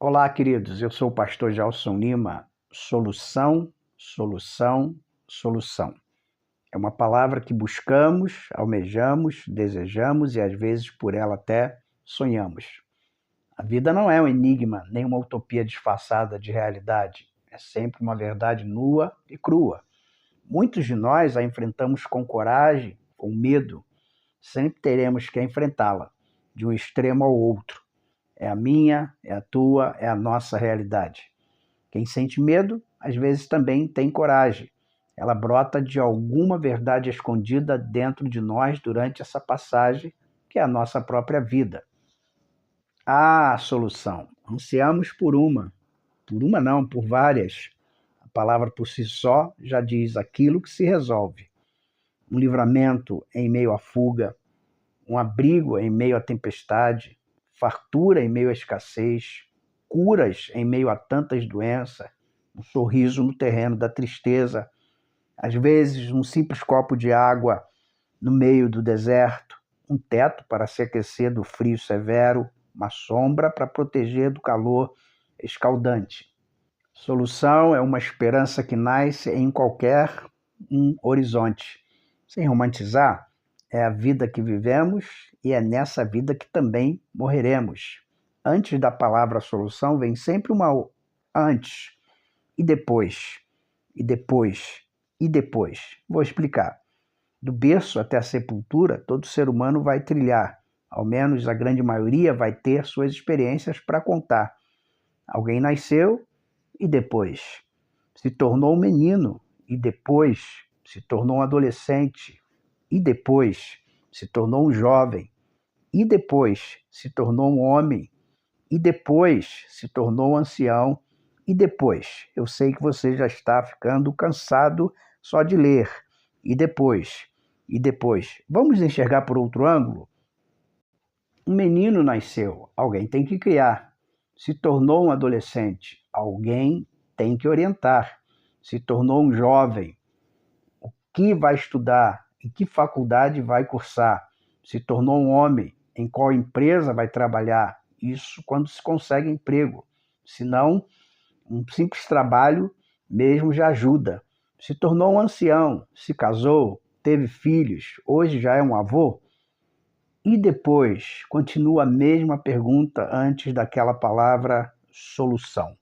Olá, queridos. Eu sou o pastor Gelson Lima. Solução, solução, solução. É uma palavra que buscamos, almejamos, desejamos e às vezes por ela até sonhamos. A vida não é um enigma, nem uma utopia disfarçada de realidade. É sempre uma verdade nua e crua. Muitos de nós a enfrentamos com coragem, com medo. Sempre teremos que enfrentá-la, de um extremo ao outro. É a minha, é a tua, é a nossa realidade. Quem sente medo, às vezes também tem coragem. Ela brota de alguma verdade escondida dentro de nós durante essa passagem, que é a nossa própria vida. A solução. Ansiamos por uma não, por várias. A palavra por si só já diz aquilo que se resolve. Um livramento em meio à fuga, um abrigo em meio à tempestade, fartura em meio à escassez, curas em meio a tantas doenças, um sorriso no terreno da tristeza, às vezes um simples copo de água no meio do deserto, um teto para se aquecer do frio severo, uma sombra para proteger do calor escaldante. Solução é uma esperança que nasce em qualquer horizonte. Sem romantizar, é a vida que vivemos e é nessa vida que também morreremos. Antes da palavra solução vem sempre uma antes, e depois, e depois, e depois. Vou explicar. Do berço até a sepultura, todo ser humano vai trilhar. Ao menos a grande maioria vai ter suas experiências para contar. Alguém nasceu e depois se tornou um menino e depois se tornou um adolescente e depois se tornou um jovem e depois se tornou um homem e depois se tornou um ancião e depois, eu sei que você já está ficando cansado só de ler. E depois, vamos enxergar por outro ângulo? Um menino nasceu, alguém tem que criar. Se tornou um adolescente, alguém tem que orientar. Se tornou um jovem, o que vai estudar? Em que faculdade vai cursar? Se tornou um homem, em qual empresa vai trabalhar? Isso quando se consegue emprego. Se não, um simples trabalho mesmo já ajuda. Se tornou um ancião, se casou, teve filhos, hoje já é um avô? E depois, continua a mesma pergunta antes daquela palavra solução.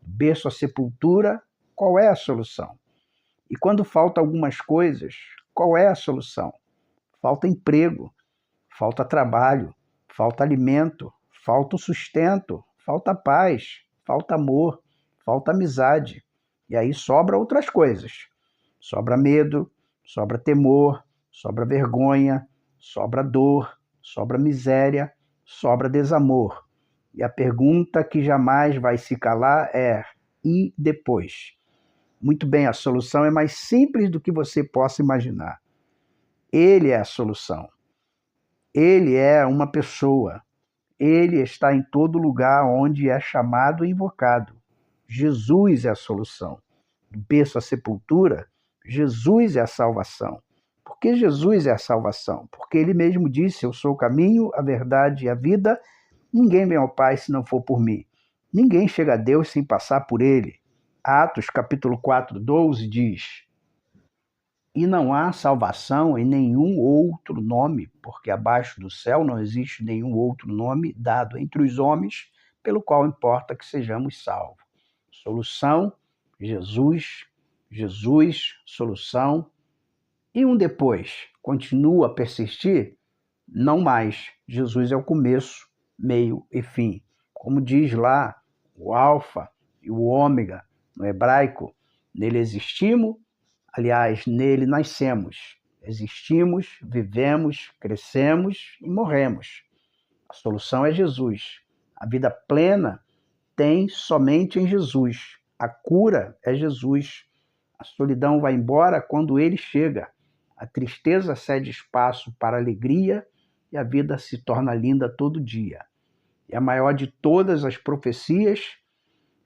Berço à sepultura, qual é a solução? E quando falta algumas coisas, qual é a solução? Falta emprego, falta trabalho, falta alimento, falta o sustento, falta paz, falta amor, falta amizade. E aí sobra outras coisas. Sobra medo, sobra temor, sobra vergonha, sobra dor, sobra miséria, sobra desamor. E a pergunta que jamais vai se calar é: e depois? Muito bem, a solução é mais simples do que você possa imaginar. Ele é a solução. Ele é uma pessoa. Ele está em todo lugar onde é chamado e invocado. Jesus é a solução. Do berço à sepultura, Jesus é a salvação. Por que Jesus é a salvação? Porque ele mesmo disse: eu sou o caminho, a verdade e a vida. Ninguém vem ao Pai se não for por mim. Ninguém chega a Deus sem passar por ele. Atos capítulo 4, 12 diz: e não há salvação em nenhum outro nome, porque abaixo do céu não existe nenhum outro nome dado entre os homens, pelo qual importa que sejamos salvos. Solução, Jesus, Jesus, solução. E um depois, continua a persistir? Não mais. Jesus é o começo, meio e fim. Como diz lá o alfa e o ômega no hebraico, nele existimos, aliás, nele nascemos. Existimos, vivemos, crescemos e morremos. A solução é Jesus. A vida plena tem somente em Jesus. A cura é Jesus. A solidão vai embora quando ele chega. A tristeza cede espaço para a alegria e a vida se torna linda todo dia. E a maior de todas as profecias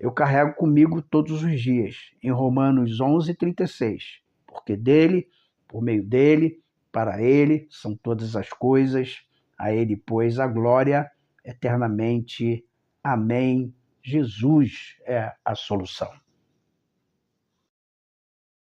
eu carrego comigo todos os dias, em Romanos 11:36. Porque dele, por meio dele, para ele são todas as coisas, a ele, pois, a glória eternamente. Amém Jesus é a solução.